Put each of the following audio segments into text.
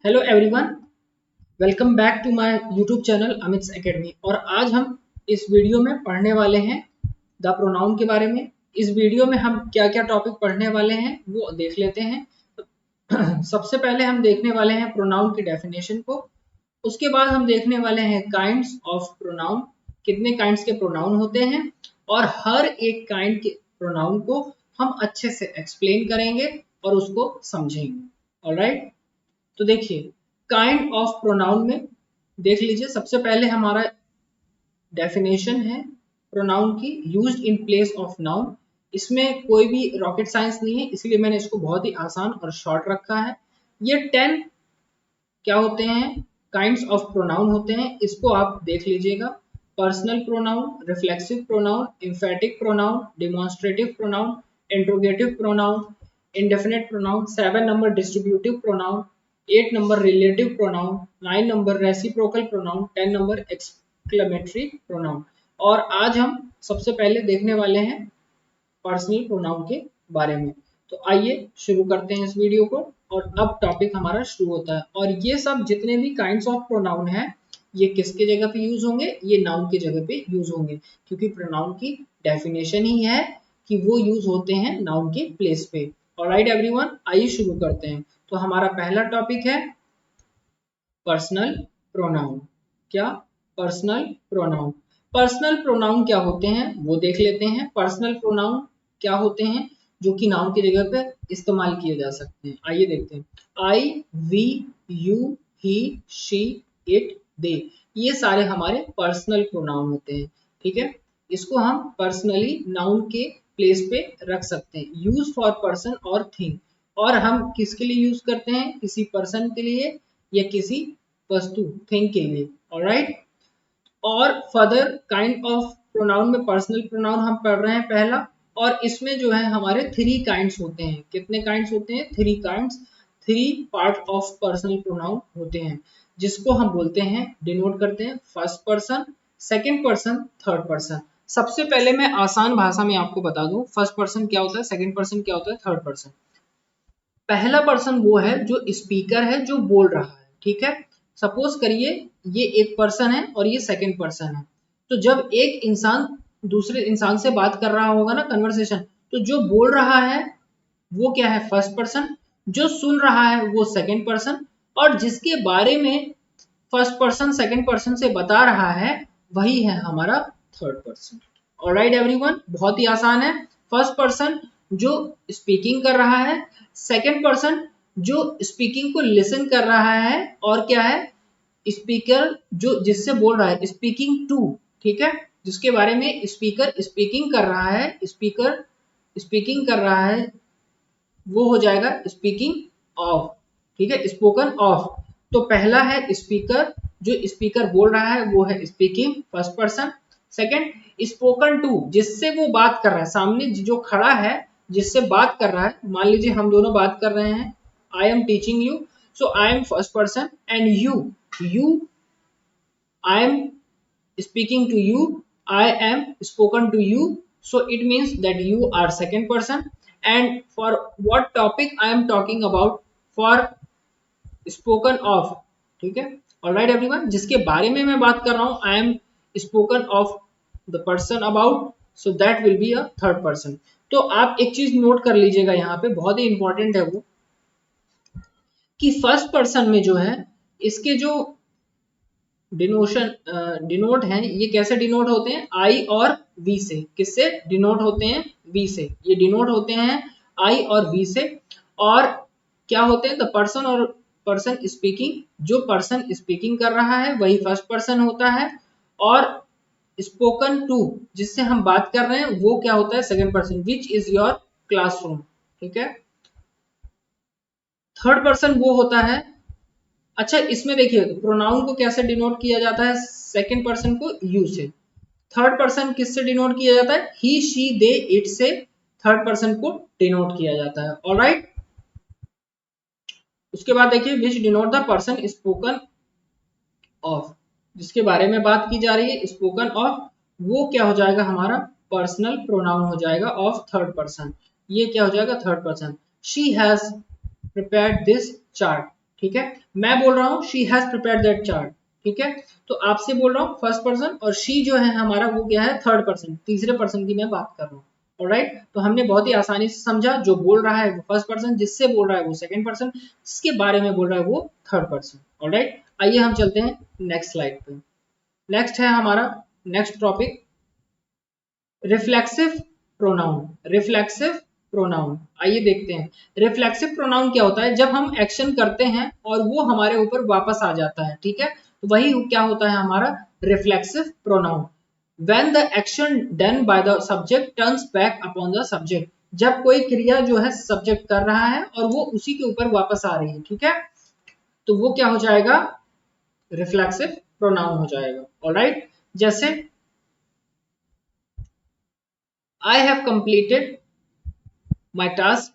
Hello everyone, welcome back to my YouTube channel Amit's academy. और आज हम इस वीडियो में पढ़ने वाले हैं द प्रोनाउन के बारे में। इस वीडियो में हम क्या क्या टॉपिक पढ़ने वाले हैं वो देख लेते हैं। सबसे पहले हम देखने वाले हैं प्रोनाउन की डेफिनेशन को। उसके बाद हम देखने वाले हैं काइंड्स ऑफ प्रोनाउन, कितने काइंड्स के प्रोनाउन होते हैं, और हर एक काइंड के प्रोनाउन को हम अच्छे से एक्सप्लेन करेंगे और उसको समझेंगे। ऑलराइट, तो देखिए काइंड ऑफ प्रोनाउन में देख लीजिए। सबसे पहले हमारा डेफिनेशन है प्रोनाउन की, used in place of noun. इसमें कोई भी रॉकेट साइंस नहीं है, इसलिए मैंने इसको बहुत ही आसान और शॉर्ट रखा है। ये 10 क्या होते हैं, काइंड्स ऑफ प्रोनाउन होते हैं, इसको आप देख लीजिएगा। Personal pronoun, reflexive pronoun, emphatic pronoun, demonstrative pronoun, interrogative pronoun, indefinite pronoun, 7 number distributive pronoun, 8 number relative pronoun, 9 number reciprocal pronoun, 10 number exclamatory pronoun. और आज हम सबसे पहले देखने वाले हैं पर्सनल प्रोनाउन के बारे में। तो आइए शुरू करते हैं इस वीडियो को, और अब टॉपिक हमारा शुरू होता है। और ये सब जितने भी काइंड्स ऑफ प्रोनाउन हैं, ये किसके जगह पे यूज होंगे? ये नाउन के जगह पे यूज होंगे, क्योंकि प्रोनाउन की डेफिनेशन ही है कि वो यूज होते हैं नाउन के प्लेस पे। ऑलराइट एवरीवन, आइए शुरू करते हैं। तो हमारा पहला टॉपिक है पर्सनल प्रोनाउन। क्या? Personal pronoun. पर्सनल प्रोनाउन क्या होते हैं वो देख लेते हैं। पर्सनल प्रोनाउन क्या होते हैं जो कि नाउन की जगह पे इस्तेमाल किए जा सकते हैं? आइए देखते हैं। I, we, you, he, she, it, they, ये सारे हमारे पर्सनल प्रोनाउन होते हैं। ठीक है, इसको हम पर्सनली नाउन के प्लेस पे रख सकते हैं। Use for person or thing. और हम किसके लिए यूज करते हैं? किसी पर्सन के लिए या किसी वस्तु, थिंग के लिए। ऑलराइट, और फर्दर काइंड ऑफ प्रोनाउन में पर्सनल प्रोनाउन हम पढ़ रहे हैं पहला। और इसमें जो है हमारे 3 काइंड्स होते हैं। कितने काइंड्स होते हैं? 3 kinds, 3 part of personal pronoun होते हैं, जिसको हम बोलते हैं, डिनोट करते हैं, first person, second person, third person. सबसे पहले मैं आसान भाषा में आपको बता दूं, फर्स्ट पर्सन क्या होता है, सेकंड पर्सन क्या होता है, थर्ड पर्सन। पहला पर्सन वो है जो स्पीकर है, जो बोल रहा है। ठीक है, सपोज करिए ये एक पर्सन है और ये सेकंड पर्सन है। तो जब एक इंसान दूसरे इंसान से बात कर रहा होगा ना, कन्वर्सेशन, तो जो बोल रहा है वो क्या है? First person. जो सुन रहा है वो सेकंड पर्सन। और जिसके बारे में फर्स्ट पर्सन सेकंड पर्सन से बता रहा है वही है हमारा थर्ड पर्सन। ऑलराइट एवरीवन, बहुत ही आसान है। फर्स्ट पर्सन जो स्पीकिंग कर रहा है, सेकंड पर्सन जो स्पीकिंग को लिसन कर रहा है, और क्या है? स्पीकर जो जिससे बोल रहा है, स्पीकिंग टू। ठीक है, जिसके बारे में स्पीकर स्पीकिंग कर रहा है, स्पीकर स्पीकिंग कर रहा है, वो हो जाएगा स्पीकिंग ऑफ। ठीक है, स्पोकन ऑफ। तो पहला है स्पीकर, जो स्पीकर बोल रहा है वो है speaking, first person. Second, spoken to, जिससे वो बात कर रहा है, सामने जो खड़ा है जिससे बात कर रहा है। मान लीजिए हम दोनों बात कर रहे हैं, I am teaching you, so I am first person, and you I am speaking to you, I am spoken to you, so it means that you are second person. And for what topic I am talking about? For spoken of। ठीक है, alright everyone, जिसके बारे में मैं बात कर रहा हूं, I am spoken of the person about, so that will be a third person। तो आप एक चीज नोट कर लीजिएगा, यहाँ पे बहुत ही इंपॉर्टेंट है वो, कि फर्स्ट पर्सन में जो है इसके जो डिनोशन डिनोट हैं, ये कैसे डिनोट होते हैं? आई और वी से। किससे डिनोट होते हैं? वी से। ये डिनोट होते हैं आई और वी से। और क्या होते हैं? द पर्सन और पर्सन स्पीकिंग, जो पर्सन स्पीकिंग कर रहा है वही फर्स्ट पर्सन होता है। और स्पोकन टू, जिससे हम बात कर रहे हैं, वो क्या होता है? Second person, which is your classroom. ठीक है, थर्ड पर्सन वो होता है। अच्छा, इसमें देखिए प्रोनाउन को कैसे डिनोट किया जाता है? सेकंड पर्सन को यू से। थर्ड पर्सन किससे डिनोट किया जाता है? ही, शी, दे, इट से थर्ड पर्सन को डिनोट किया जाता है। ऑलराइट, उसके बाद देखिए which denote the person spoken of, जिसके बारे में बात की जा रही है, स्पोकन ऑफ, वो क्या हो जाएगा? हमारा पर्सनल प्रोनाउन हो जाएगा ऑफ थर्ड पर्सन। ये क्या हो जाएगा? Third person. She has prepared this chart. ठीक है, मैं बोल रहा हूँ she has prepared that chart, ठीक है, तो आपसे बोल रहा हूँ फर्स्ट पर्सन, और शी जो है हमारा वो क्या है, थर्ड पर्सन, तीसरे पर्सन की मैं बात कर रहा हूँ। ऑलराइट, तो हमने बहुत ही आसानी से समझा, जो बोल रहा है वो फर्स्ट पर्सन, जिससे बोल रहा है वो सेकंड पर्सन, जिसके बारे में बोल रहा है वो थर्ड पर्सन। ऑलराइट, आइए हम चलते हैं नेक्स्ट स्लाइड पे। नेक्स्ट है हमारा next topic reflexive pronoun. Reflexive pronoun, आइए देखते हैं रिफ्लेक्सिव प्रोनाउन क्या होता है। जब हम एक्शन करते हैं और वो हमारे ऊपर वापस आ जाता है, ठीक है, तो वही क्या होता है हमारा reflexive pronoun. When the action done by the subject turns back upon the subject, जब कोई क्रिया जो है सब्जेक्ट कर रहा है और वो उसी के ऊपर वापस आ रही है, ठीक है, तो वो क्या हो जाएगा, रिफ्लेक्सिव प्रोनाउन हो जाएगा। ऑलराइट, जैसे I have completed my task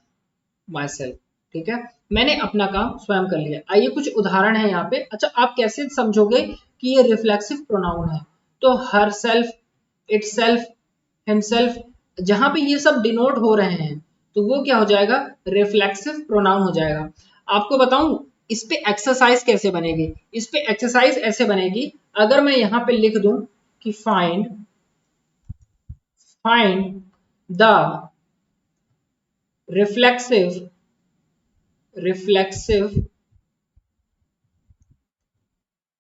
my self, ठीक है, मैंने अपना काम स्वयं कर लिया। आइए कुछ उदाहरण है यहाँ पे। अच्छा, आप कैसे समझोगे कि ये रिफ्लेक्सिव प्रोनाउन है, तो her self, it self, himself, जहां पे ये सब डिनोट हो रहे हैं तो वो क्या हो जाएगा, रिफ्लेक्सिव प्रोनाउन हो जाएगा। आपको बताऊं इस पे एक्सरसाइज कैसे बनेगी। इस पे एक्सरसाइज ऐसे बनेगी, अगर मैं यहाँ पे लिख दूं कि find the reflexive reflexive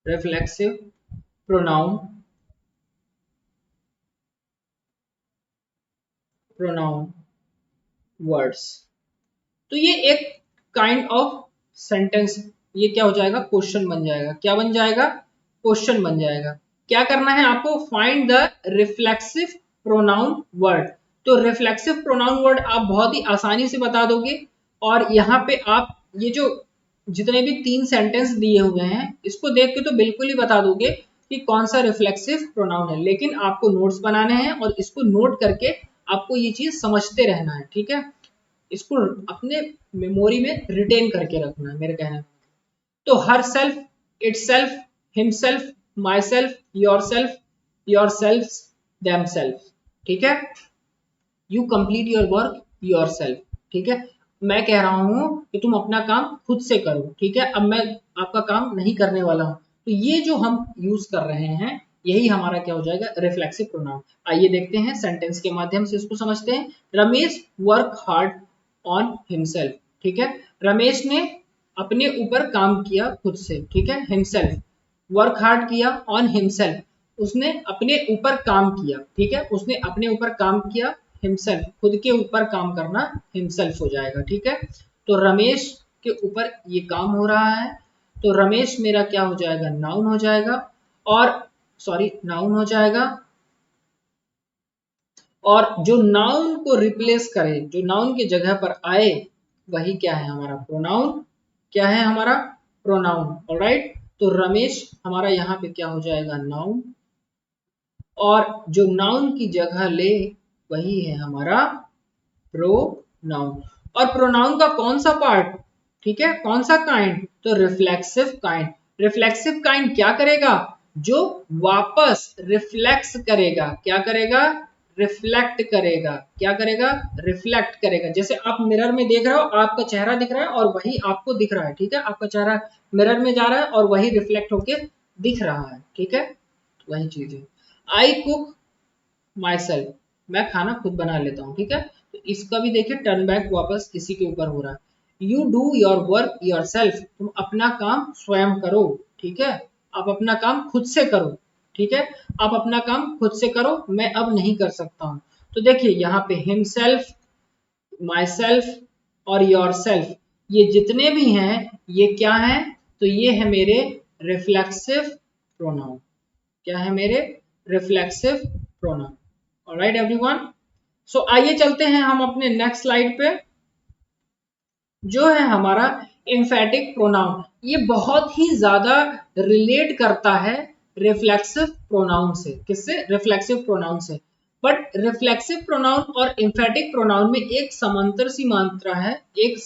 reflexive pronoun pronoun words, तो ये एक काइंड ऑफ सेंटेंस, ये क्या हो जाएगा, क्वेश्चन बन जाएगा। क्या बन जाएगा, क्वेश्चन बन जाएगा। क्या करना है आपको, find the reflexive pronoun word. तो रिफ्लेक्सिव प्रोनाउन वर्ड आप बहुत ही आसानी से बता दोगे, और यहाँ पे आप ये जो जितने भी 3 सेंटेंस दिए हुए हैं इसको देख के तो बिल्कुल ही बता दोगे कि कौन सा रिफ्लेक्सिव प्रोनाउन है। लेकिन आपको नोट्स बनाने हैं और इसको नोट करके आपको ये चीज समझते रहना है, ठीक है, इसको अपने मेमोरी में रिटेन करके रखना है, मेरे कहने। तो her self, it self, himself, my self, your self, them self, ठीक है, you complete your work your self, ठीक है, मैं कह रहा हूं कि तुम अपना काम खुद से करो, ठीक है, अब मैं आपका काम नहीं करने वाला हूं। तो ये जो हम यूज कर रहे हैं यही हमारा क्या हो जाएगा, रिफ्लेक्सिव प्रोनाउन। आइए देखते हैं सेंटेंस के माध्यम से इसको समझते हैं। Ramesh work hard on himself, ठीक है, रमेश ने अपने ऊपर काम किया खुद से, ठीक है, हिमसेल्फ, वर्क हार्ड किया ऑन हिमसेल्फ, उसने अपने ऊपर काम किया, ठीक है, उसने अपने ऊपर काम किया, हिमसेल्फ, खुद के ऊपर काम करना हिमसेल्फ हो जाएगा, ठीक है। तो रमेश के ऊपर ये काम हो रहा है, तो रमेश मेरा क्या हो जाएगा, नाउन हो जाएगा, और सॉरी नाउन हो जाएगा, और जो नाउन को रिप्लेस करे, जो नाउन की जगह पर आए, वही क्या है हमारा प्रोनाउन, क्या है हमारा प्रोनाउन। ऑलराइट, तो रमेश हमारा यहाँ पे क्या हो जाएगा, नाउन, और जो नाउन की जगह ले वही है हमारा प्रोनाउन। और प्रोनाउन का कौन सा पार्ट, ठीक है, कौन सा काइंड, तो रिफ्लेक्सिव काइंड। रिफ्लेक्सिव काइंड क्या करेगा, जो वापस रिफ्लेक्स करेगा, क्या करेगा, रिफ्लेक्ट करेगा, क्या करेगा, रिफ्लेक्ट करेगा। जैसे आप मिरर में देख रहे हो, आपका चेहरा दिख रहा है और वही आपको दिख रहा है, ठीक है, आपका चेहरा मिरर में जा रहा है और वही रिफ्लेक्ट होके दिख रहा है, ठीक है, वही चीज है। आई कुक माई सेल्फ, मैं खाना खुद बना लेता हूँ, ठीक है, तो इसका भी देखिए टर्न बैक वापस किसी के ऊपर हो रहा है। You do your work your self, तुम अपना काम स्वयं करो, ठीक है, आप अपना काम खुद से करो, ठीक है, आप अपना काम खुद से करो, मैं अब नहीं कर सकता हूँ। तो देखिए यहाँ पे हिमसेल्फ, माई सेल्फ और योर सेल्फ, ये जितने भी हैं ये क्या है, तो ये है मेरे रिफ्लेक्सिव प्रोनाउन, क्या है मेरे रिफ्लेक्सिव प्रोनाउन। ऑलराइट एवरीवन, सो आइए चलते हैं हम अपने नेक्स्ट स्लाइड पे, जो है हमारा एम्फेटिक प्रोनाउन। ये बहुत ही ज्यादा रिलेट करता है रिफ्लेक्सिव प्रोनाउन से, किससे, रिफ्लेक्सिव प्रोनाउन से। बट रिफ्लेक्सिव प्रोनाउन और एम्फेटिक प्रोनाउन में एक समांतर सी मात्रा है, एक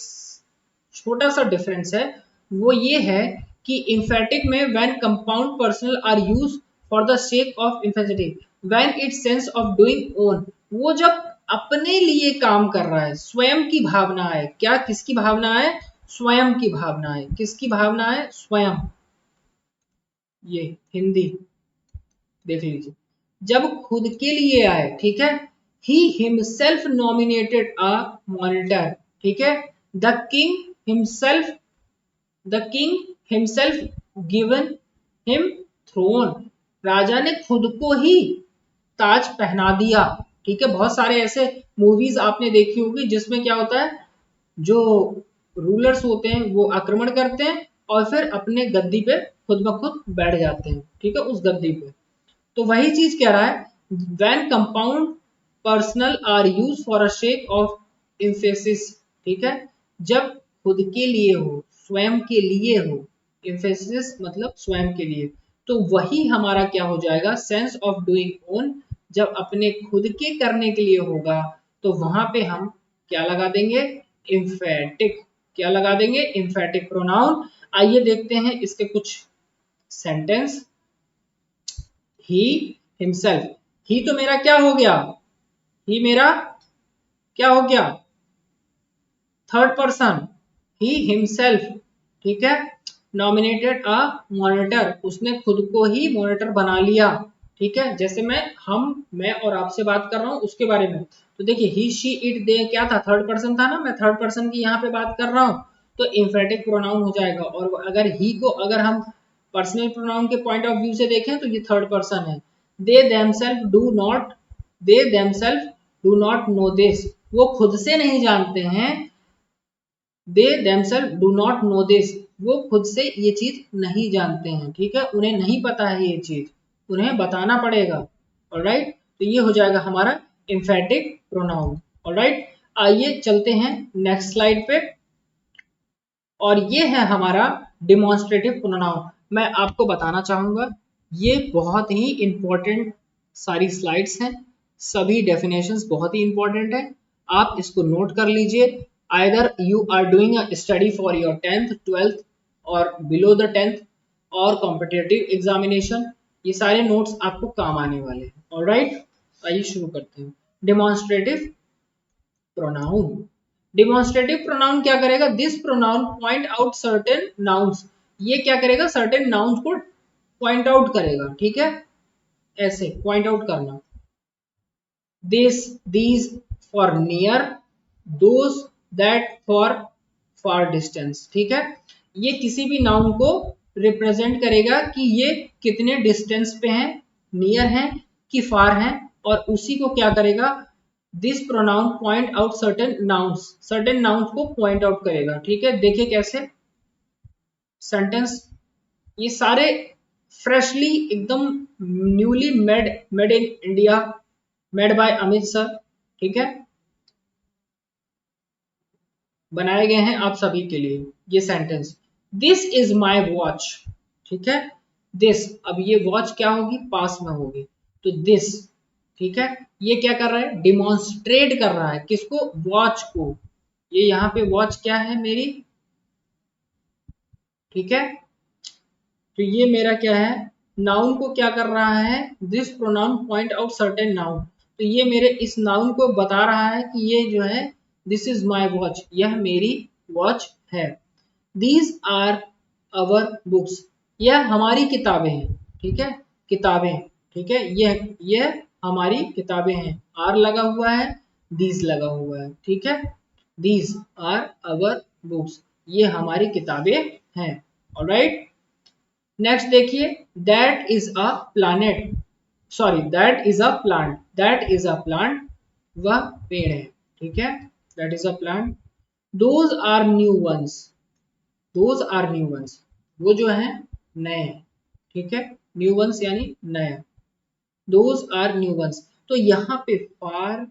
छोटा सा डिफरेंस है, वो ये है कि एम्फेटिक में when compound personal are used for the sake of emphasis, when it's sense of doing own, वो जब अपने लिए काम कर रहा है, स्वयं की भावना है, क्या किसकी भावना है, स्वयं की भावना है। किसकी भावना है? स्वयं। ये हिंदी देख लीजिए, जब खुद के लिए आए, ठीक है, he himself nominated a monitor, ठीक है, the king himself, the king himself given him throne, राजा ने खुद को ही ताज पहना दिया, ठीक है। बहुत सारे ऐसे मूवीज आपने देखी होगी जिसमें क्या होता है, जो रूलर्स होते हैं वो आक्रमण करते हैं और फिर अपने गद्दी पे खुद ब खुद बैठ जाते हैं, ठीक है, उस गद्दी पे। तो वही चीज कह रहा है, when compound personal are use for a shake of emphasis, ठीक है, जब खुद के लिए हो, स्वयं के लिए हो, एम्फेसिस मतलब स्वयं के लिए, तो वही हमारा क्या हो जाएगा, सेंस ऑफ डूइंग ओन। जब अपने खुद के करने के लिए होगा तो वहां पे हम क्या लगा देंगे, इम्फेटिक। क्या लगा देंगे, इम्फेटिक प्रोनाउन। आइए देखते हैं इसके कुछ सेंटेंस। ही हिमसेल्फ, ही तो मेरा क्या हो गया, ही मेरा क्या हो गया, थर्ड पर्सन, ही हिमसेल्फ, ठीक है, नॉमिनेटेड अ मॉनिटर, उसने खुद को ही मॉनिटर बना लिया, ठीक है। जैसे मैं और आपसे बात कर रहा हूं उसके बारे में, तो देखिए ही शी इट दे क्या था, थर्ड पर्सन था ना, मैं थर्ड पर्सन की यहाँ पे बात कर रहा हूँ, तो इम्फेटिक प्रोनाउन हो जाएगा। और अगर ही को अगर हम पर्सनल प्रोनाउन के पॉइंट ऑफ व्यू से देखें तो ये थर्ड पर्सन है। They themselves do not, they themselves do not know this, वो खुद से नहीं जानते हैं, दे themselves do not know this, वो खुद से ये चीज नहीं जानते हैं, ठीक है, उन्हें नहीं पता है ये चीज, उन्हें बताना पड़ेगा। ऑलराइट, तो ये हो जाएगा हमारा एम्फेटिक प्रोनाउन। ऑलराइट, आइए चलते हैं नेक्स्ट स्लाइड पे, और ये है हमारा डिमॉन्स्ट्रेटिव प्रोनाउन। मैं आपको बताना चाहूंगा, ये बहुत ही इंपॉर्टेंट सारी स्लाइड्स हैं, सभी डेफिनेशंस बहुत ही इंपॉर्टेंट है, आप इसको नोट कर लीजिए। Either you are doing a study for your 10th 12th और बिलो द 10th और कॉम्पिटिटिव एग्जामिनेशन, ये सारे नोट्स आपको काम आने वाले हैं। ऑलराइट, आइए शुरू करते हैं। डिमॉन्स्ट्रेटिव प्रोनाउन, डिमॉन्स्ट्रेटिव प्रोनाउन क्या करेगा, this pronoun point out certain nouns, ये क्या करेगा, सर्टेन नाउन्स को पॉइंट आउट करेगा, ठीक है, ऐसे पॉइंट आउट करना। This, these for near, those that for far distance, ठीक है, ये किसी भी नाउन को रिप्रेजेंट करेगा कि ये कितने डिस्टेंस पे हैं, नियर हैं कि फार हैं, और उसी को क्या करेगा, this pronoun point out certain nouns को पॉइंट आउट करेगा, ठीक है। देखिए कैसे सेंटेंस, ये सारे फ्रेशली एकदम newly made in India, made by Amit sir, ठीक है, बनाए गए हैं आप सभी के लिए ये sentence. This is my watch, ठीक है, दिस, अब ये वॉच क्या होगी, पास में होगी, तो दिस, ठीक है, ये क्या कर रहा है, डिमॉन्स्ट्रेट कर रहा है, किसको, वॉच को, ये यहाँ पे वॉच क्या है मेरी, ठीक है, तो ये मेरा क्या है, नाउन को क्या कर रहा है, this pronoun point out certain noun, तो ये मेरे इस नाउन को बता रहा है कि ये जो है, दिस इज माई वॉच, यह मेरी वॉच है। दीज आर अवर बुक्स, यह हमारी किताबें हैं, ठीक है, किताबें, ठीक है, यह हमारी किताबें हैं, आर लगा हुआ है, दीज लगा हुआ है, ठीक है, दीज आर अवर बुक्स, ये हमारी किताबें हैं। ऑलराइट, नेक्स्ट देखिए, that is a planet, sorry that is a plant, that is a plant, वह पेड़ है, ठीक है, that is a plant. Those are new ones, those are new ones, वो जो है नए, ठीक है, न्यू वंस यानी नया, दोज आर न्यू वंस, तो यहाँ पे फार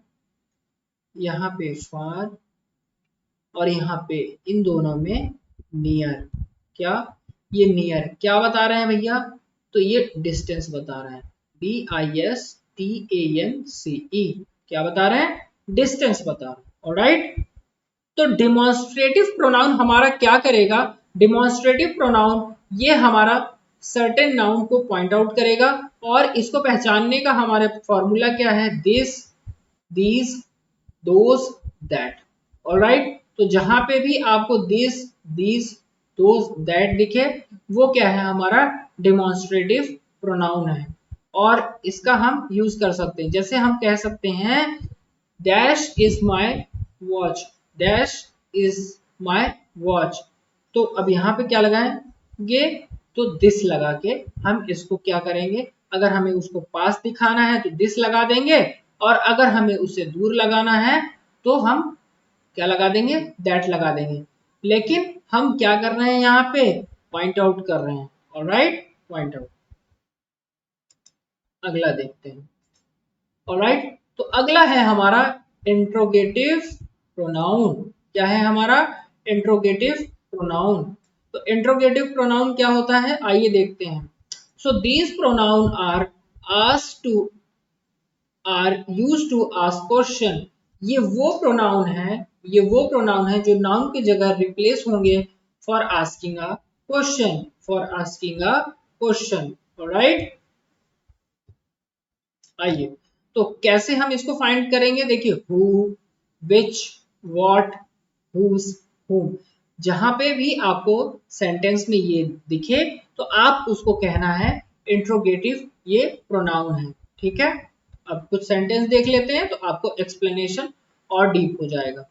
और यहाँ पे इन दोनों में नियर, क्या, ये नियर क्या बता रहे हैं भैया, तो ये डिस्टेंस बता रहे हैं, DISTANCE, क्या बता रहे हैं, डिस्टेंस बता रहे हैं। ऑलराइट, तो डिमॉन्स्ट्रेटिव प्रोनाउन हमारा क्या करेगा, डिमॉन्स्ट्रेटिव प्रोनाउन ये हमारा सर्टेन नाउन को पॉइंट आउट करेगा, और इसको पहचानने का हमारा फॉर्मूला क्या है, this, these, those, that. Alright, तो जहां पे भी आपको दिस, these, those, that दिखे, वो क्या है हमारा डेमोन्स्ट्रेटिव प्रोनाउन है। और इसका हम यूज कर सकते हैं, जैसे हम कह सकते हैं dash is my watch, dash is my watch. तो अब यहाँ पे क्या लगाएंगे, तो दिस लगा के हम इसको क्या करेंगे, अगर हमें उसको पास दिखाना है तो दिस लगा देंगे, और अगर हमें उसे दूर लगाना है तो हम क्या लगा देंगे, दैट लगा देंगे। लेकिन हम क्या कर रहे हैं यहाँ पे, पॉइंट आउट कर रहे हैं। Alright, point out. अगला देखते हैं। ऑलराइट, तो अगला है हमारा इंट्रोगेटिव प्रोनाउन। क्या है हमारा इंट्रोगेटिव प्रोनाउन। तो इंट्रोगेटिव प्रोनाउन क्या होता है, आइए देखते हैं। So these pronoun are asked to, are used to ask question. ये वो प्रोनाउन है, ये वो प्रोनाउन है जो नाउन की जगह रिप्लेस होंगे for asking a question, for asking a question. All right, आइए तो कैसे हम इसको फाइंड करेंगे, देखिए who, which, what, whose, whom। जहां पे भी आपको सेंटेंस में ये दिखे तो आप उसको कहना है इंट्रोगेटिव ये प्रोनाउन है। ठीक है, अब कुछ सेंटेंस देख लेते हैं तो आपको एक्सप्लेनेशन और डीप हो जाएगा।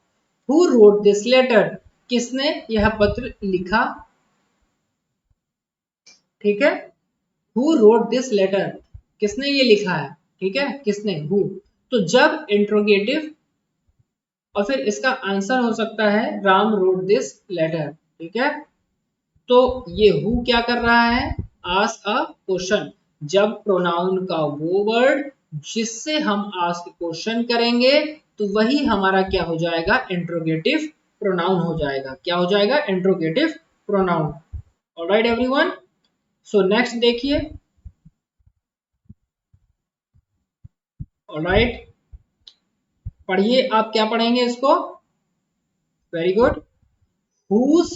हु रोट दिस लेटर, किसने यह पत्र लिखा। ठीक है, हु रोट दिस लेटर, किसने ये लिखा है। ठीक है, किसने, हु। तो जब इंट्रोगेटिव, और फिर इसका आंसर हो सकता है राम रोट दिस लेटर। ठीक है, तो ये हु क्या कर रहा है, आस्क अ क्वेश्चन। जब प्रोनाउन का वो वर्ड जिससे हम आस्क क्वेश्चन करेंगे तो वही हमारा क्या हो जाएगा, इंट्रोगेटिव प्रोनाउन हो जाएगा। क्या हो जाएगा, interrogative pronoun. All right everyone, so next देखिए। ऑलराइट, पढ़िए, आप क्या पढ़ेंगे इसको, very good. Whose,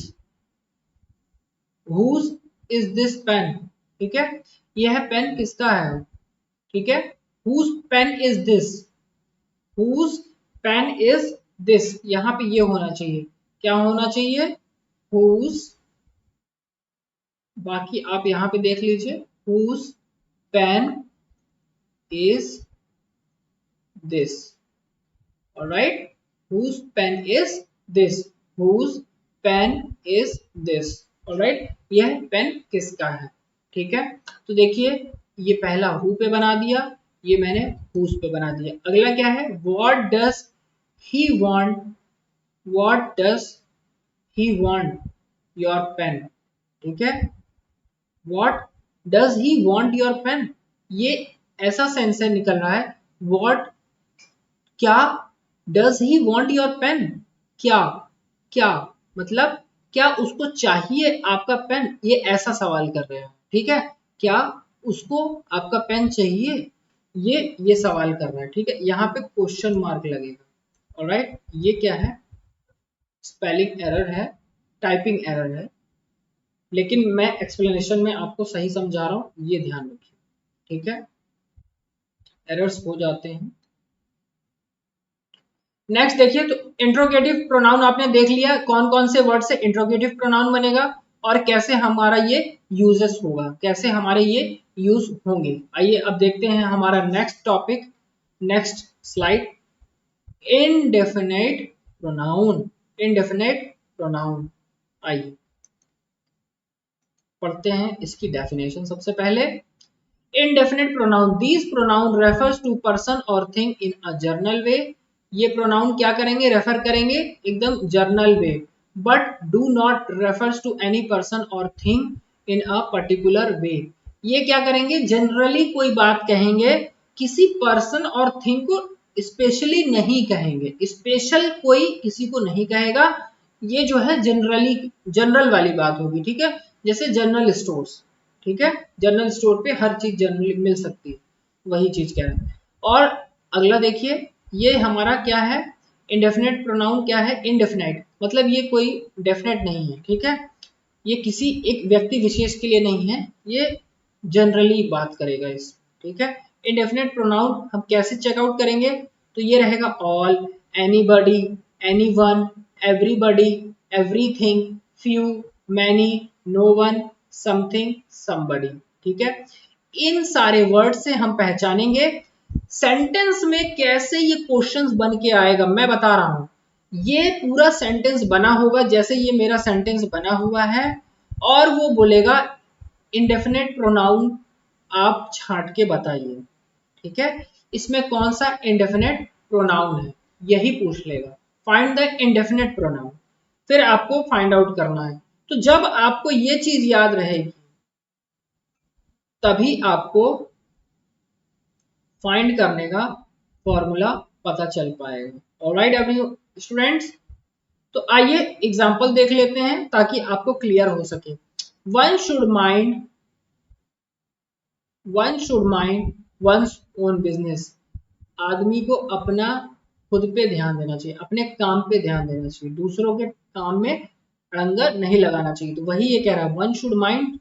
whose is this pen. ठीक है, यह पेन किसका है। ठीक है, whose pen is this, whose pen is this. यहां पे ये होना चाहिए, क्या होना चाहिए, हुज। बाकी आप यहां पे देख लीजिए, whose pen is this. All right, whose pen is this, whose pen is this। All right, यह पेन किसका है। ठीक है, तो देखिए ये पहला हु पे बना दिया, ये मैंने whose पे बना दिया। अगला क्या है, what does he want, what does he want your pen। ठीक है, what does he want your pen, ये ऐसा सेंस से निकल रहा है, what क्या, does he want your pen, क्या, क्या मतलब क्या उसको चाहिए आपका पेन, ये ऐसा सवाल कर रहे हैं। ठीक है, क्या उसको आपका पेन चाहिए, ये सवाल कर रहा है। ठीक है, यहाँ पे क्वेश्चन मार्क लगेगा। ऑलराइट, ये क्या है, स्पेलिंग एरर है, टाइपिंग एरर है, लेकिन मैं एक्सप्लेनेशन में आपको सही समझा रहा हूँ, ये ध्यान रखिए। ठीक है, एरर्स हो जाते हैं। नेक्स्ट देखिए, तो इंट्रोगेटिव प्रोनाउन आपने देख लिया, कौन कौन से वर्ड से इंट्रोगेटिव प्रोनाउन बनेगा और कैसे हमारा ये यूजेस होगा, कैसे हमारे ये यूज होंगे। आइए अब देखते हैं हमारा next topic, next slide, indefinite pronoun. Indefinite pronoun, आइए पढ़ते हैं इसकी डेफिनेशन। सबसे पहले, indefinite pronoun, these pronoun refers to person or thing in a general way। ये प्रोनाउन क्या करेंगे, रेफर करेंगे एकदम general way, but do not refers to any person or thing in a particular way. ये क्या करेंगे, जनरली कोई बात कहेंगे, किसी पर्सन और थिंग को स्पेशली नहीं कहेंगे, स्पेशल कोई किसी को नहीं कहेगा। ये जो है जनरली, जनरल वाली बात होगी। ठीक है, जैसे जनरल स्टोर्स। ठीक है, जनरल स्टोर पे हर चीज जनरली मिल सकती है, वही चीज कह रहे हैं। और अगला देखिए, ये हमारा क्या है, इंडेफिनेट प्रोनाउन क्या है, इनडेफिनाइट मतलब ये कोई डेफिनेट नहीं है। ठीक है, ये किसी एक व्यक्ति विशेष के लिए नहीं है, ये जनरली बात करेगा इस। ठीक है, इनडेफिनेट प्रोनाउन हम कैसे चेकआउट करेंगे, तो ये रहेगा all, anybody, anyone, everybody, everything, few, many, no one, something, somebody. ठीक है, इन सारे वर्ड से हम पहचानेंगे सेंटेंस में कैसे ये क्वेश्चंस बन के आएगा। मैं बता रहा हूं, ये पूरा सेंटेंस बना होगा जैसे ये मेरा सेंटेंस बना हुआ है, और वो बोलेगा इंडेफिनेट प्रोनाउन आप छांट के बताइए। ठीक है, इसमें कौन सा इंडेफिनेट प्रोनाउन है यही पूछ लेगा। फाइंड द इंडेफिनेट प्रोनाउन, फिर आपको फाइंड आउट करना है। तो जब आपको ये चीज याद रहेगी तभी आपको फाइंड करने का फॉर्मूला पता चल पाएगा। ऑलराइट एवरी स्टूडेंट्स, तो आइए एग्जांपल देख लेते हैं ताकि आपको क्लियर हो सके। One should mind one's own business. आदमी को अपना खुद पे ध्यान देना चाहिए, अपने काम पे ध्यान देना चाहिए, दूसरों के काम में अड़ंगा नहीं लगाना चाहिए। तो वही ये कह रहा है, one should mind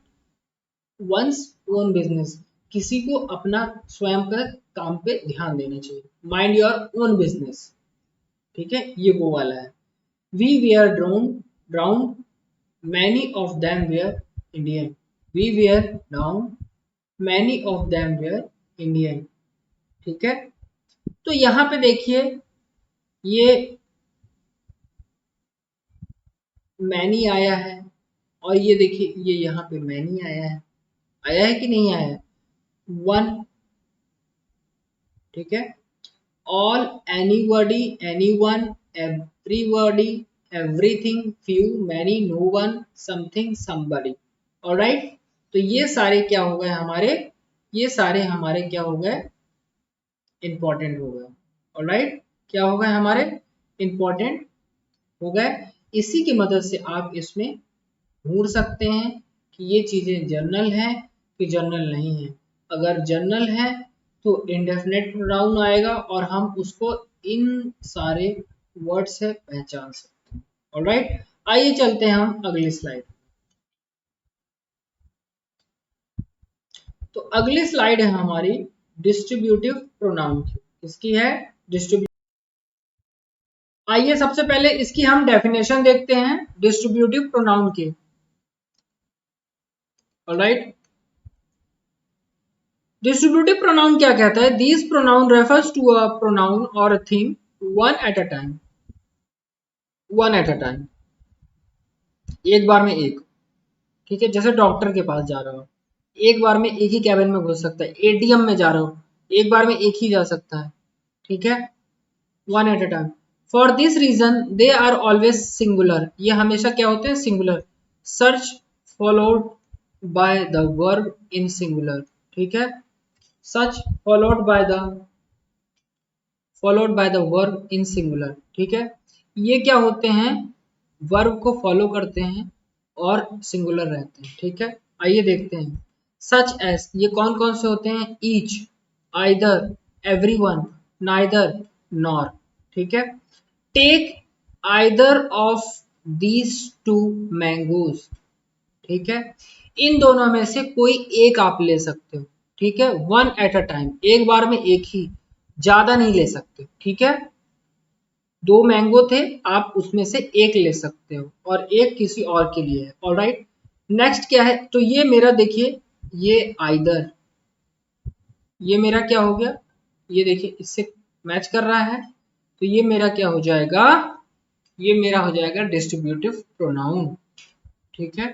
one's own business, किसी को अपना स्वयं का काम पे ध्यान देना चाहिए। Mind your own business. ठीक है, ये वो वाला है। We were drown many of them were Indian. We were drown many of them were Indian. ठीक है, तो यहां पे देखिए ये मैनी आया है, और ये देखिए ये यहाँ पे मैनी आया है कि नहीं आया है? वन। ठीक है, all, anybody, anyone, everybody, everything, few, many, no one, something, somebody. All right, तो ये सारे क्या हो गए हमारे, ये सारे हमारे क्या हो गए, इंपॉर्टेंट हो गए। ऑलराइट, क्या हो गए हमारे, इंपॉर्टेंट हो गए। इसी की मदद से आप इसमें ढूंढ सकते हैं कि ये चीजें जर्नल है कि जर्नल नहीं है। अगर जर्नल है तो इंडेफिनेट प्रोनाउन आएगा और हम उसको इन सारे वर्ड से पहचान सकते हैं। ऑलराइट, आइए चलते हैं हम अगली स्लाइड। तो अगली स्लाइड है हमारी डिस्ट्रीब्यूटिव प्रोनाउन की। किसकी है, डिस्ट्रीब्यूटिव। आइए सबसे पहले इसकी हम डेफिनेशन देखते हैं डिस्ट्रीब्यूटिव प्रोनाउन की। ऑलराइट, डिस्ट्रीब्यूटिव प्रोनाउन क्या कहता है, these pronoun refers to a pronoun or a thing one at a time. One at a time, एक बार में एक। ठीक है, जैसे डॉक्टर के पास जा रहा हो, एक बार में एक ही कैबिन में घुस सकता है। एटीएम में जा रहा हो, एक बार में एक ही जा सकता है। ठीक है, one at a time. For this reason they are always singular, ये हमेशा क्या होते हैं, सिंगुलर। सर्च followed by the verb in singular. ठीक है, such followed by the verb in singular. ठीक है, ये क्या होते हैं, वर्ब को फॉलो करते हैं और सिंगुलर रहते हैं। ठीक है, आइए देखते हैं। सच एस, ये कौन कौन से होते हैं, each, either, everyone, neither, nor. ठीक है, take either of these two mangoes. ठीक है, इन दोनों में से कोई एक आप ले सकते हो। ठीक है, वन एट अ टाइम, एक बार में एक ही, ज्यादा नहीं ले सकते। ठीक है, दो मैंगो थे, आप उसमें से एक ले सकते हो और एक किसी और के लिए है। ऑलराइट, नेक्स्ट क्या है, तो ये मेरा देखिए, ये आइदर, ये मेरा क्या हो गया, ये देखिए इससे मैच कर रहा है, तो ये मेरा क्या हो जाएगा, ये मेरा हो जाएगा डिस्ट्रीब्यूटिव प्रोनाउन। ठीक है,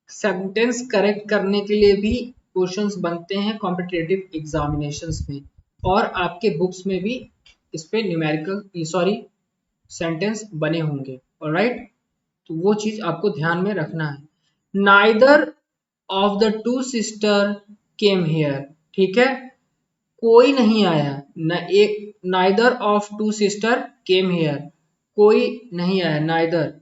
सेंटेंस करेक्ट करने के लिए भी क्वेश्चंस बनते हैं कॉम्पिटिटिव एग्जामिनेशंस में, और आपके बुक्स में भी इस पे न्यूमेरिकल सॉरी सेंटेंस बने होंगे। ऑलराइट, तो वो चीज आपको ध्यान में रखना है। Neither of the two sister came here. ठीक है, कोई नहीं आया, न एक, neither of two sister came here, कोई नहीं आया। नाइदर,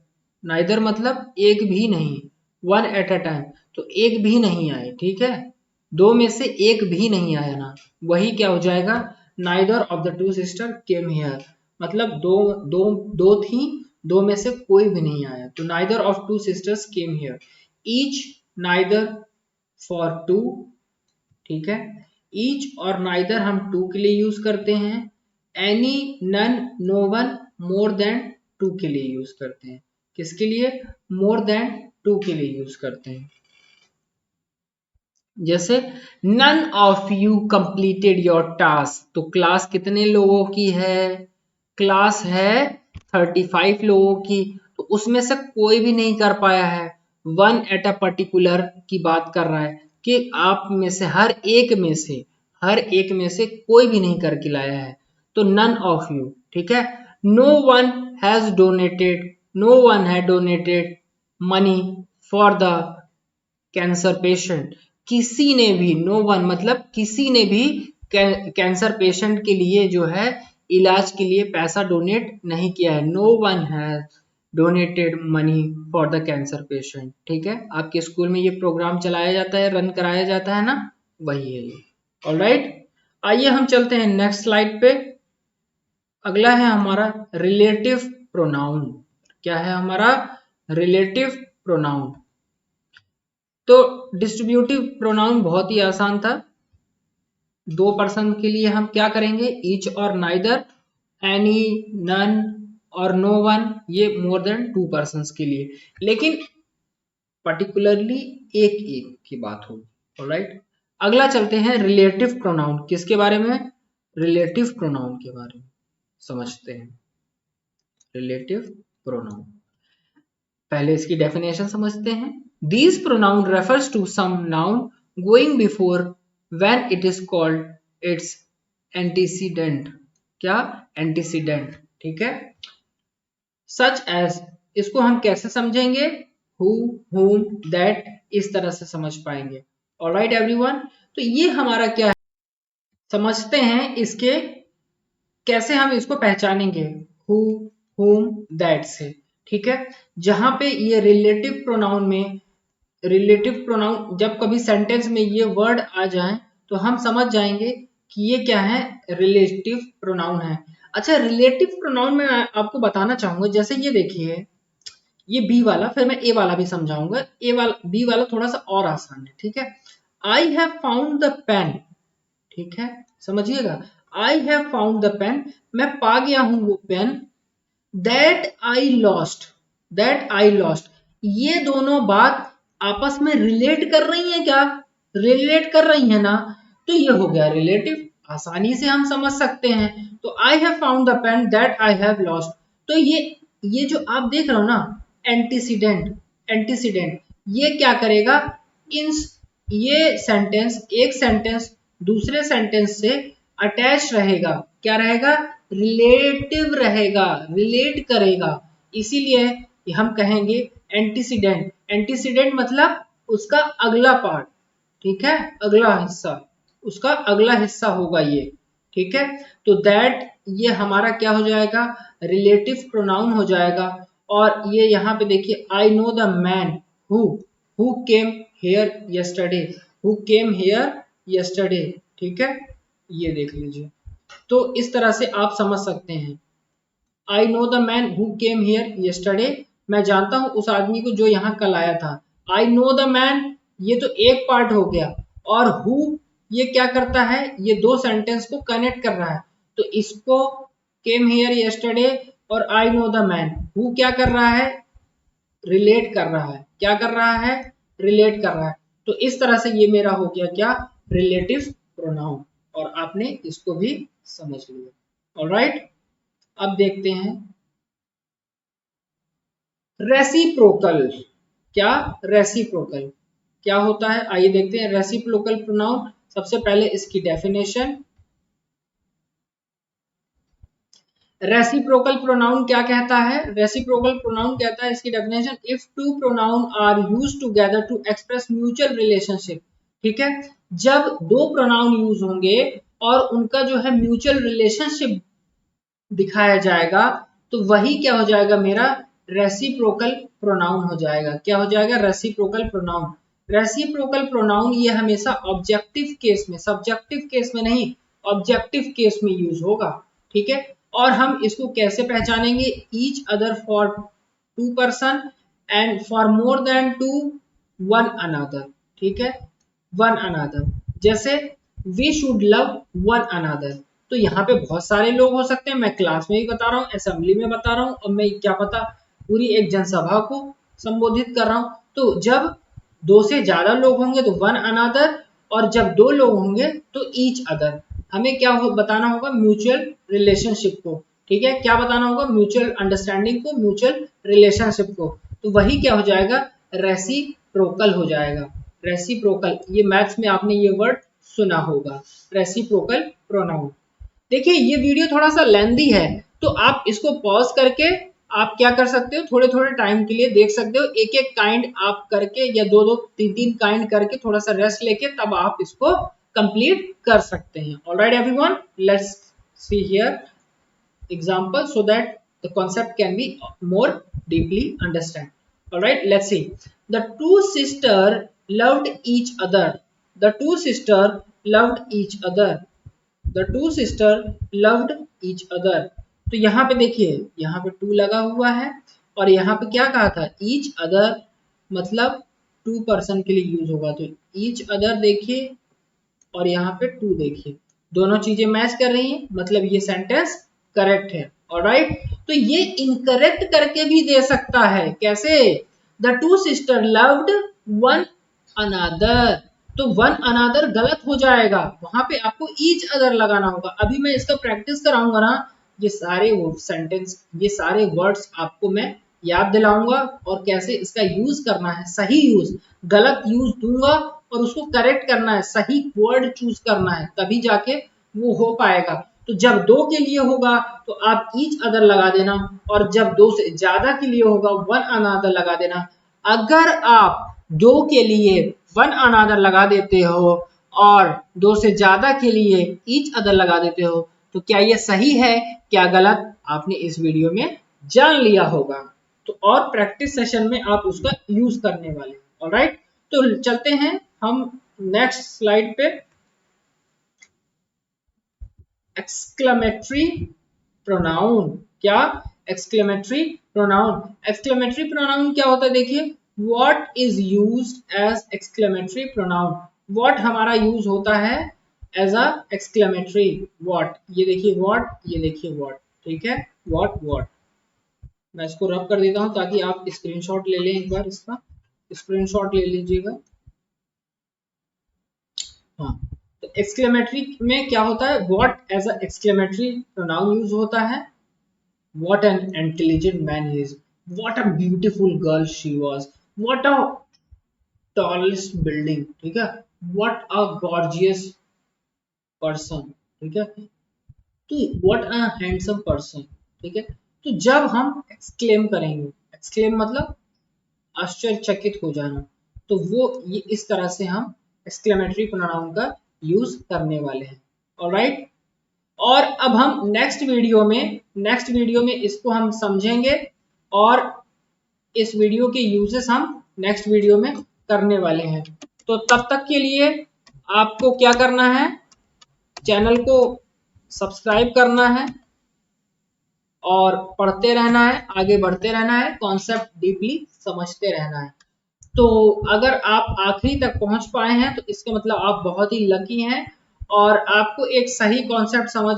नाइदर मतलब एक भी नहीं। वन एट अ टाइम, तो एक भी नहीं आए। ठीक है, दो में से एक भी नहीं आया ना, वही क्या हो जाएगा, neither of the two sister came here, मतलब दो दो दो थी, दो में से कोई भी नहीं आया, तो neither of two sisters came here. Each, neither for two. ठीक है, ईच और नाइदर हम टू के लिए यूज करते हैं। Any, none, no one, more than two के लिए यूज करते हैं। किसके लिए? मोर देन 2 के लिए यूज करते हैं। जैसे none of you completed your task, तो क्लास कितने लोगों की है? क्लास है 35 लोगों की, तो उसमें से कोई भी नहीं कर पाया है। वन एट अ पर्टिकुलर की बात कर रहा है कि आप में से हर एक में से कोई भी नहीं करके लाया है, तो none of you, ठीक है। no one has donated, no one had donated money for the cancer patient, किसी ने भी, नो वन मतलब किसी ने भी कैंसर पेशेंट के लिए जो है इलाज के लिए पैसा डोनेट नहीं किया है। No one has donated money for the cancer patient, ठीक है। आपके स्कूल में ये प्रोग्राम चलाया जाता है, रन कराया जाता है ना, वही है ये। ऑलराइट, आइए हम चलते हैं नेक्स्ट स्लाइड पे। अगला है हमारा रिलेटिव प्रोनाउन। क्या है हमारा? Relative pronoun. तो डिस्ट्रीब्यूटिव प्रोनाउन बहुत ही आसान था। 2 पर्सन के लिए हम क्या करेंगे? ईच और नाइदर, एनी, नन और नो वन, ये मोर देन 2 पर्सन के लिए। लेकिन पर्टिकुलरली एक एक की बात होगी। ऑलराइट, अगला चलते हैं रिलेटिव प्रोनाउन। किसके बारे में? रिलेटिव प्रोनाउन के बारे में समझते हैं। रिलेटिव प्रोनाउन, पहले इसकी डेफिनेशन समझते हैं। These pronoun refers to some noun going before when it is called its antecedent। क्या? antecedent, ठीक है। Such as, इसको हम कैसे समझेंगे? Who, whom, that, इस तरह से समझ पाएंगे। Alright everyone, तो ये हमारा क्या है, समझते हैं इसके कैसे हम इसको पहचानेंगे who, whom, that से, ठीक है। जहां पे ये रिलेटिव प्रोनाउन में, रिलेटिव प्रोनाउन जब कभी सेंटेंस में ये वर्ड आ जाए तो हम समझ जाएंगे कि ये क्या है, रिलेटिव प्रोनाउन है। अच्छा, रिलेटिव प्रोनाउन में आपको बताना चाहूंगा, जैसे ये देखिए, ये बी वाला, फिर मैं ए वाला भी समझाऊंगा। ए वाला, बी वाला थोड़ा सा और आसान है, ठीक है। I have found the pen, ठीक है, समझिएगा। I have found the pen, मैं पा गया हूं वो pen. That I lost, that I lost, ये दोनों बात आपस में रिलेट कर रही हैं क्या? रिलेट कर रही है ना, तो ये हो गया रिलेटिव। आसानी से हम समझ सकते हैं। तो I have found the pen that I have lost, तो ये जो आप देख रहे हो ना, एंटीसीडेंट, एंटीसीडेंट, ये क्या करेगा? इन, ये सेंटेंस, एक सेंटेंस दूसरे सेंटेंस से अटैच रहेगा। क्या रहेगा? रिलेटिव रहेगा, रिलेट करेगा। इसीलिए हम कहेंगे एंटीसीडेंट। एंटीसीडेंट मतलब उसका अगला पार्ट, ठीक है, अगला हिस्सा, उसका अगला हिस्सा होगा ये, ठीक है। तो दैट, ये हमारा क्या हो जाएगा? रिलेटिव प्रोनाउन हो जाएगा। और ये यहाँ पे देखिए, I know the man who came here yesterday, who came here yesterday, ठीक है, ये देख लीजिए। तो इस तरह से आप समझ सकते हैं। I know the man who came here yesterday, मैं जानता हूं उस आदमी को जो यहाँ कल आया था। आई नो द मैन, ये तो एक पार्ट हो गया। और हु, ये क्या करता है? ये दो सेंटेंस को कनेक्ट कर रहा है। तो इसको, केम हियर यस्टरडे और I know the man, who क्या कर रहा है? रिलेट कर रहा है। क्या कर रहा है? रिलेट कर रहा है। तो इस तरह से ये मेरा हो गया क्या? Relative pronoun. और आपने इसको भी समझ लिया। ऑलराइट, अब देखते हैं रेसिप्रोकल। क्या? रेसिप्रोकल क्या होता है, आइए देखते हैं। रेसिप्रोकल प्रोनाउन, सबसे पहले इसकी डेफिनेशन। रेसिप्रोकल प्रोनाउन क्या कहता है? रेसिप्रोकल प्रोनाउन कहता है, इसकी definition, if two pronoun are used together to express mutual relationship, ठीक है। जब दो प्रोनाउन यूज होंगे और उनका जो है म्यूचुअल रिलेशनशिप दिखाया जाएगा, तो वही क्या हो जाएगा मेरा? रेसिप्रोकल प्रोनाउन हो जाएगा। क्या हो जाएगा? Reciprocal pronoun. रेसिप्रोकल प्रोनाउन ये हमेशा ऑब्जेक्टिव केस में, सब्जेक्टिव केस में नहीं, ऑब्जेक्टिव केस में यूज होगा, ठीक है। और हम इसको कैसे पहचानेंगे? Each other for 2 person and for more than 2 one another, ठीक है, वन अनदर। जैसे we should love one another, तो यहाँ पे बहुत सारे लोग हो सकते हैं, मैं क्लास में भी बता रहा हूँ, असेंबली में बता रहा हूँ, और मैं क्या पता पूरी एक जनसभा को संबोधित कर रहा हूँ। तो जब 2 से ज्यादा लोग होंगे तो वन अनदर, और जब 2 लोग होंगे तो ईच अदर। हमें क्या बताना होगा? म्यूचुअल रिलेशनशिप को। ठीक है, क्या बताना होगा? म्यूचुअल अंडरस्टैंडिंग को, म्यूचुअल रिलेशनशिप को। तो वही क्या हो जाएगा? रेसिप्रोकल हो जाएगा। रेसिप्रोकल, ये मैथ्स में आपने ये वर्ड सुना होगा, रेसिप्रोकल प्रोनाउन। देखिए ये वीडियो थोड़ा सा लेंदी है, तो आप इसको पॉज करके आप क्या कर सकते हो, थोड़े थोड़े टाइम के लिए देख सकते हो, एक एक काइंड आप करके या दो दो तीन तीन काइंड करके थोड़ा सा रेस्ट लेके तब आप इसको कंप्लीट कर सकते हैं। Alright everyone, let's see here example so that the concept can be more deeply understood. All right, let's see. The two sisters loved each other. The two sisters loved each other. The two sisters loved each other. तो यहाँ पे देखिए, यहाँ पे to लगा हुआ है और यहाँ पे क्या कहा था? ईच अदर, मतलब टू पर्सन के लिए यूज होगा। तो ईच अदर देखिए और यहाँ पे टू देखिए, दोनों चीजें मैच कर रही हैं, मतलब ये सेंटेंस करेक्ट है। ऑलराइट, तो ये इनकरेक्ट करके भी दे सकता है। कैसे? The two sister loved one another, तो वन अनदर गलत हो जाएगा, वहां पे आपको ईच अदर लगाना होगा। अभी मैं इसका प्रैक्टिस कराऊंगा ना, ये सारे सेंटेंस, ये सारे वर्ड्स आपको मैं याद दिलाऊंगा और कैसे इसका यूज करना है, सही यूज, गलत यूज दूंगा और उसको करेक्ट करना है, सही वर्ड चूज करना है, तभी जाके वो हो पाएगा। तो जब 2 के लिए होगा तो आप ईच अदर लगा देना, और जब 2 से ज्यादा के लिए होगा वन अनदर लगा देना। अगर आप 2 के लिए वन अनदर लगा देते हो और 2 से ज्यादा के लिए ईच अदर लगा देते हो, तो क्या ये सही है क्या गलत, आपने इस वीडियो में जान लिया होगा। तो और प्रैक्टिस सेशन में आप उसका यूज करने वाले हैं। ऑलराइट, तो चलते हैं हम नेक्स्ट स्लाइड पे। Exclamatory pronoun. क्या? Exclamatory pronoun. एक्सक्लेमेटरी प्रोनाउन क्या होता है? देखिए, what is used as exclamatory pronoun. What हमारा यूज होता है एज अ एक्सक्लेमेटरी। व्हाट, ये देखिए व्हाट, ये देखिए व्हाट, ठीक है, व्हाट व्हाट। मैं इसको रब कर देता हूं ताकि आप स्क्रीनशॉट ले लें, एक बार इसका स्क्रीनशॉट ले लीजिएगा। हाँ, तो एक्सक्लेमेटरी में क्या होता है? What as a exclamatory pronoun use होता है। What an intelligent man is, what a beautiful girl she was, what a tallest building, ठीक है, व्हाट अ गॉर्जियस पर्सन, ठीक है, तो व्हाट अ हैंडसम पर्सन, ठीक है। तो जब हम एक्सक्लेम करेंगे, एक्सक्लेम मतलब आश्चर्यचकित हो जाना, तो वो ये इस तरह से हम एक्सक्लेमेटरी प्रोनाउन का यूज करने वाले हैं। ऑलराइट, और अब हम नेक्स्ट वीडियो में इसको हम समझेंगे और इस वीडियो के यूजेस हम नेक्स्ट वीडियो में करने वाले हैं। तो तब तक के लिए आपको क्या करना है? चैनल को सब्सक्राइब करना है और पढ़ते रहना है, आगे बढ़ते रहना है, कॉन्सेप्ट डीपली समझते रहना है। तो अगर आप आखिरी तक पहुंच पाए हैं तो इसका मतलब आप बहुत ही लकी हैं और आपको एक सही कॉन्सेप्ट समझ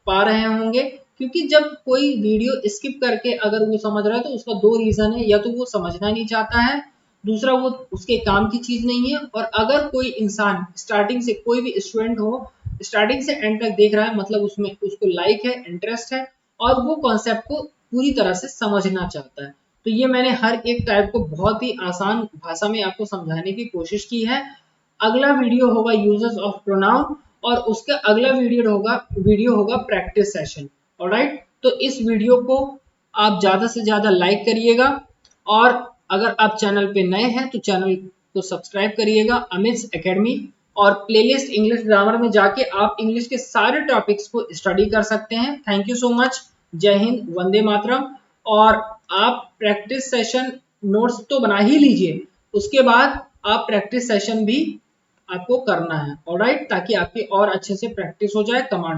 पा रहे होंगे। क्योंकि जब कोई वीडियो स्किप करके अगर वो समझ रहा है तो उसका 2 रीजन है, या तो वो समझना नहीं चाहता है, दूसरा वो उसके काम की चीज नहीं है, और अगर कोई इंसान स्टार्टिंग से, कोई भी स्टूडेंट हो, स्टार्टिंग से एंड तक देख रहा है, मतलब उसमें उसको लाइक है, इंटरेस्ट है और वो कॉन्सेप्ट को पूरी तरह से समझना चाहता है। तो ये मैंने हर एक टाइप को बहुत ही आसान भाषा में आपको समझाने की कोशिश की है। अगला वीडियो होगा यूजेस ऑफ प्रोनाउन और उसका अगला वीडियो होगा प्रैक्टिस सेशन। ऑलराइट, तो इस वीडियो को आप ज्यादा से ज्यादा लाइक करिएगा और अगर आप चैनल पे नए हैं तो चैनल को सब्सक्राइब करिएगा, अमित्स एकेडमी, और प्लेलिस्ट इंग्लिश ग्रामर में जाके आप इंग्लिश के सारे टॉपिक्स को स्टडी कर सकते हैं। Thank you so much. जय हिंद, वंदे मातरम। और आप प्रैक्टिस सेशन नोट्स तो बना ही लीजिए, उसके बाद आप प्रैक्टिस सेशन भी आपको करना है। ऑलराइट, ताकि आपकी और अच्छे से प्रैक्टिस हो जाए कमांड